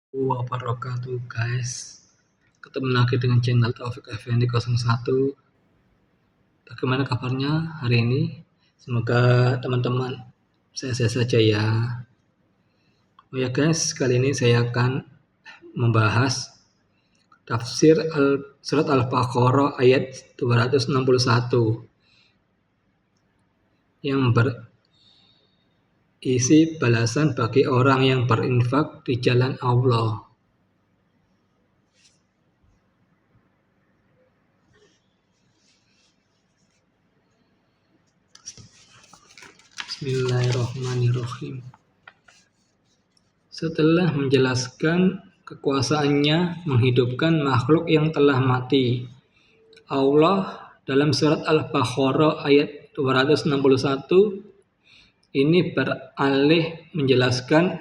Wabarakatuh guys, ketemu lagi dengan channel Taufik Effendi 01. Bagaimana kabarnya hari ini? Semoga teman-teman sehat-sehat saja ya. Oh ya guys, kali ini saya akan membahas tafsir surat Al-Baqarah ayat 261 yang berisi balasan bagi orang yang berinfak di jalan Allah. Bismillahirrahmanirrahim. Setelah menjelaskan kekuasaannya menghidupkan makhluk yang telah mati, Allah dalam surat Al-Baqarah ayat 261 ini beralih menjelaskan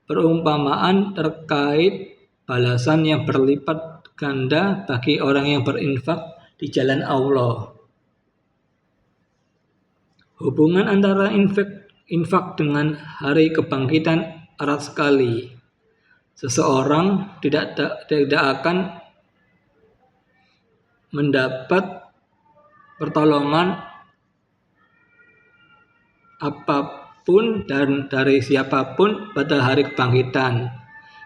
perumpamaan terkait balasan yang berlipat ganda bagi orang yang berinfak di jalan Allah. Hubungan antara infak dengan hari kebangkitan erat sekali. Seseorang tidak akan mendapat pertolongan apapun dan dari siapapun pada hari kebangkitan,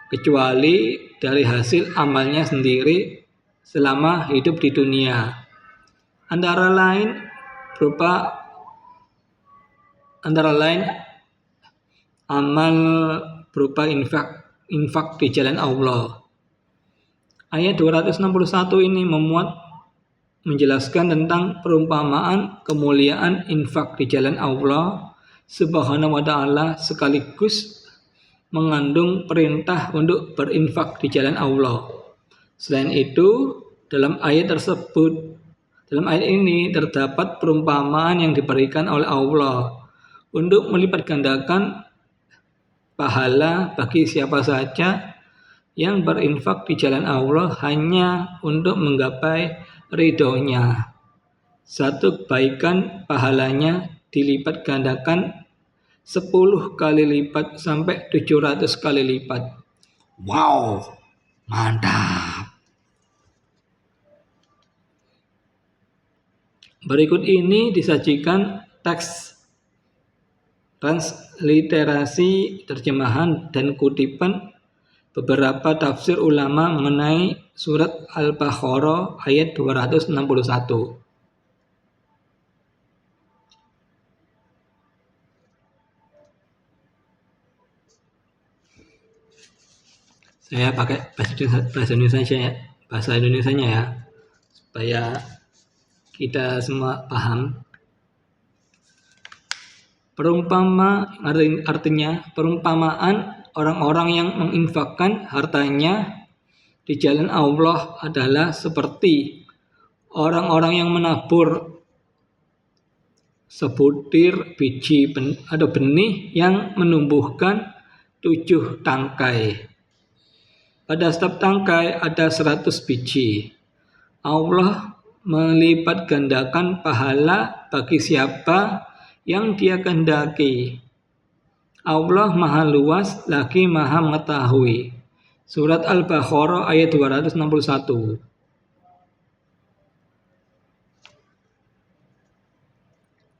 kecuali dari hasil amalnya sendiri selama hidup di dunia. Antara lain amal berupa infak di jalan Allah. Ayat 261 ini menjelaskan tentang perumpamaan kemuliaan infak di jalan Allah Subhanahu wa ta'ala, sekaligus mengandung perintah untuk berinfak di jalan Allah. Selain itu, dalam ayat ini terdapat perumpamaan yang diberikan oleh Allah untuk melipat gandakan pahala bagi siapa saja yang berinfak di jalan Allah hanya untuk menggapai ridhonya. Satu kebaikan pahalanya dilipat gandakan 10 kali lipat sampai 700 kali lipat. Wow, mantap. Berikut ini disajikan teks transliterasi, terjemahan, dan kutipan beberapa tafsir ulama mengenai surat Al-Baqarah ayat 261. Saya pakai bahasa Indonesianya ya, supaya kita semua paham. Artinya perumpamaan orang-orang yang menginfakkan hartanya di jalan Allah adalah seperti orang-orang yang menabur sebutir biji atau benih yang menumbuhkan 7 tangkai. Pada setiap tangkai ada 100 biji. Allah melipat gandakan pahala bagi siapa yang Dia kehendaki. Allah Maha Luas lagi Maha Mengetahui. Surat Al-Baqarah ayat 261.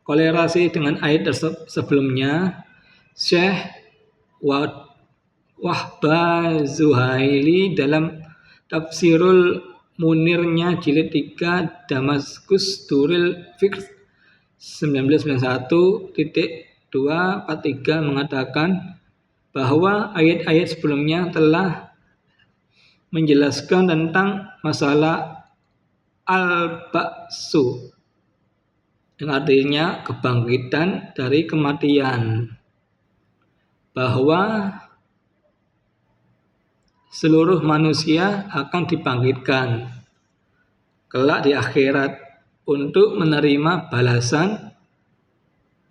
Kolerasi dengan ayat sebelumnya, Syekh Wahbah Zuhaili dalam Tafsirul Munirnya jilid 3 Damaskus Duril Fiqh 1991.243 mengatakan bahwa ayat-ayat sebelumnya telah menjelaskan tentang masalah al-ba'su, yang artinya kebangkitan dari kematian, bahwa seluruh manusia akan dibangkitkan kelak di akhirat untuk menerima balasan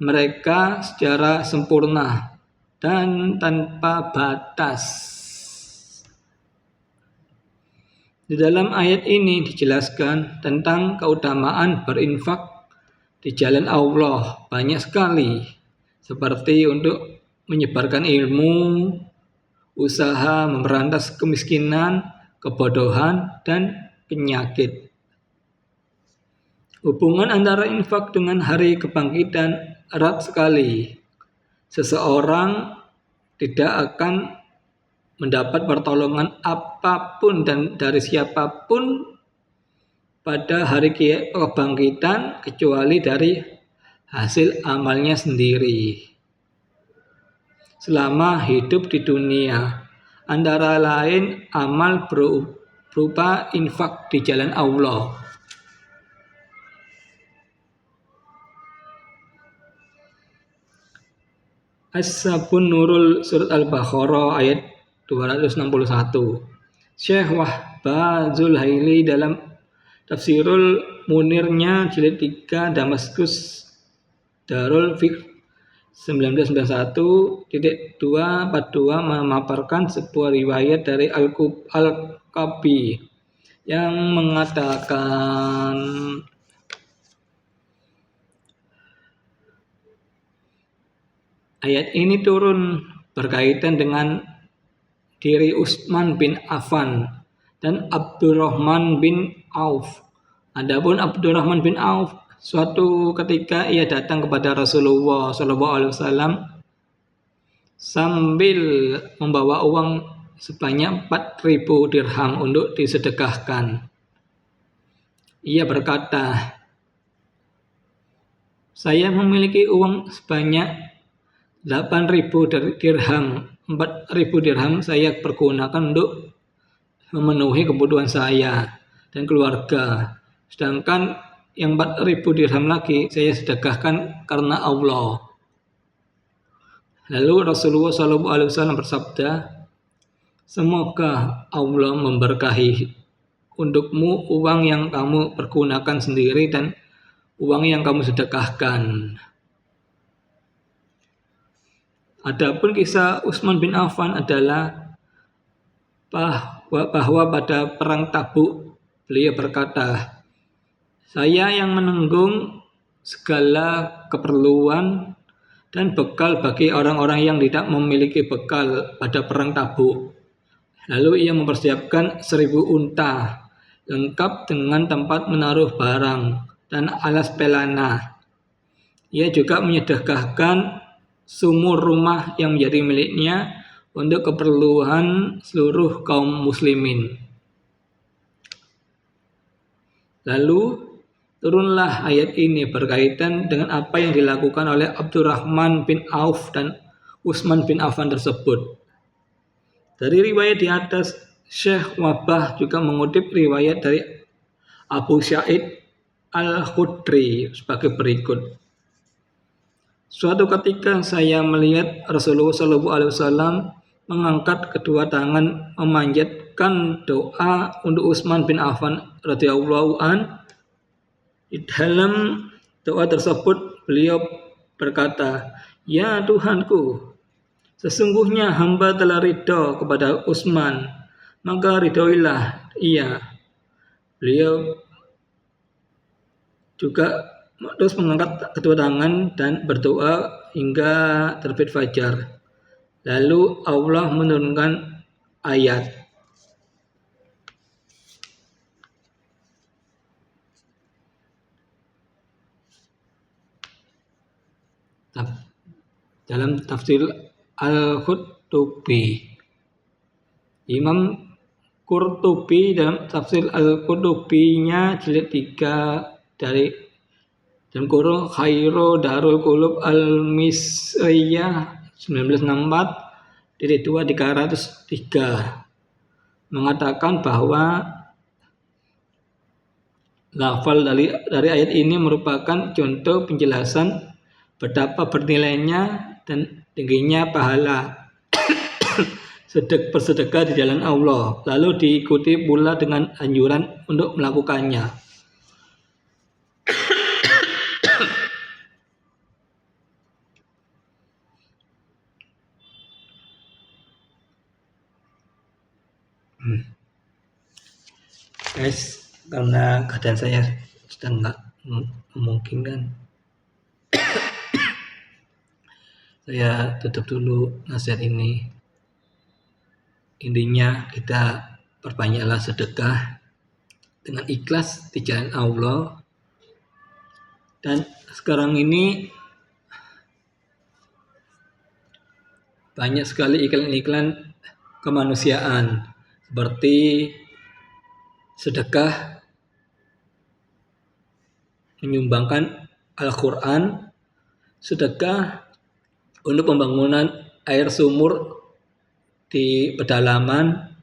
mereka secara sempurna dan tanpa batas. Di dalam ayat ini dijelaskan tentang keutamaan berinfak di jalan Allah banyak sekali, seperti untuk menyebarkan ilmu, usaha memberantas kemiskinan, kebodohan, dan penyakit. Hubungan antara infak dengan hari kebangkitan erat sekali. Seseorang tidak akan mendapat pertolongan apapun dan dari siapapun pada hari kebangkitan kecuali dari hasil amalnya sendiri selama hidup di dunia, antara lain amal berupa infak di jalan Allah. As-Sabun Nurul Surat Al-Baqarah ayat 261. Syekh Wahbah Zulhaili dalam Tafsirul Munirnya jilid 3 Damaskus Darul Fiqh 1991-242 memaparkan sebuah riwayat dari Al-Qabi yang mengatakan ayat ini turun berkaitan dengan diri Utsman bin Affan dan Abdurrahman bin Auf. Adapun Abdurrahman bin Auf, suatu ketika ia datang kepada Rasulullah SAW sambil membawa uang sebanyak 4.000 dirham untuk disedekahkan. Ia berkata, "Saya memiliki uang sebanyak 8.000 dirham. 4.000 dirham saya pergunakan untuk memenuhi kebutuhan saya dan keluarga. Sedangkan yang 4.000 dirham lagi saya sedekahkan karena Allah." Lalu Rasulullah SAW bersabda, "Semoga Allah memberkahi untukmu uang yang kamu pergunakan sendiri dan uang yang kamu sedekahkan." Adapun kisah Utsman bin Affan adalah bahwa pada perang Tabuk beliau berkata, "Saya yang menanggung segala keperluan dan bekal bagi orang-orang yang tidak memiliki bekal pada perang Tabuk." Lalu ia mempersiapkan 1.000 unta lengkap dengan tempat menaruh barang dan alas pelana. Ia juga menyedekahkan sumur rumah yang menjadi miliknya untuk keperluan seluruh kaum muslimin. Lalu turunlah ayat ini berkaitan dengan apa yang dilakukan oleh Abdurrahman bin Auf dan Utsman bin Affan tersebut. Dari riwayat di atas, Syekh Wahbah juga mengutip riwayat dari Abu Sa'id Al-Khudri sebagai berikut. "Suatu ketika saya melihat Rasulullah SAW mengangkat kedua tangan memanjatkan doa untuk Utsman bin Affan radhiyallahu an. Di dalam doa tersebut beliau berkata, 'Ya Tuhanku, sesungguhnya hamba telah ridho kepada Utsman, maka ridhoilah ia.' Beliau juga terus mengangkat kedua tangan dan berdoa hingga terbit fajar. Lalu Allah menurunkan ayat, dalam tafsir Al-Qurtubi. Imam Qurtubi dalam tafsir Al-Qurtubinya jilid 3 dari dan Qur'an Khairu Darul Qulub Al-Misriyah 1964-2 mengatakan bahwa lafal dari ayat ini merupakan contoh penjelasan betapa bernilainya dan tingginya pahala bersedekah di jalan Allah, lalu diikuti pula dengan anjuran untuk melakukannya. Guys, karena keadaan saya sedang nggak memungkinkan, saya tutup dulu nasihat ini. Intinya kita perbanyaklah sedekah dengan ikhlas di jalan Allah. Dan sekarang ini banyak sekali iklan-iklan kemanusiaan seperti sedekah menyumbangkan Al-Quran, sedekah untuk pembangunan air sumur di pedalaman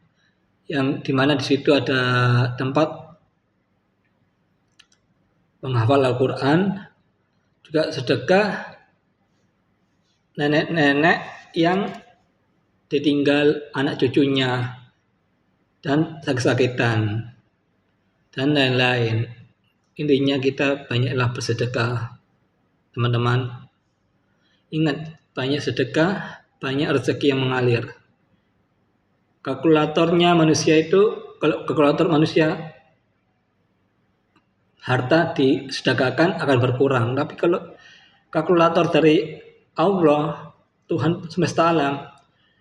yang dimana di situ ada tempat menghafal Al-Quran, juga sedekah nenek-nenek yang ditinggal anak cucunya dan sakit-sakitan dan lain-lain. Intinya kita banyaklah bersedekah, teman-teman. Ingat, banyak sedekah, banyak rezeki yang mengalir. Kalkulatornya manusia itu, kalau kalkulator manusia harta disedekahkan akan berkurang. Tapi kalau kalkulator dari Allah, Tuhan semesta alam,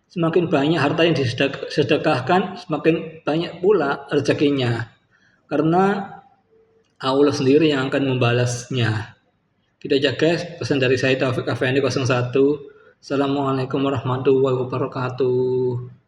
semakin banyak harta yang disedekahkan, semakin banyak pula rezekinya. Karena Allah sendiri yang akan membalasnya. Kita jaga pesan dari saya Taufik Afendi 01. Assalamualaikum warahmatullahi wabarakatuh.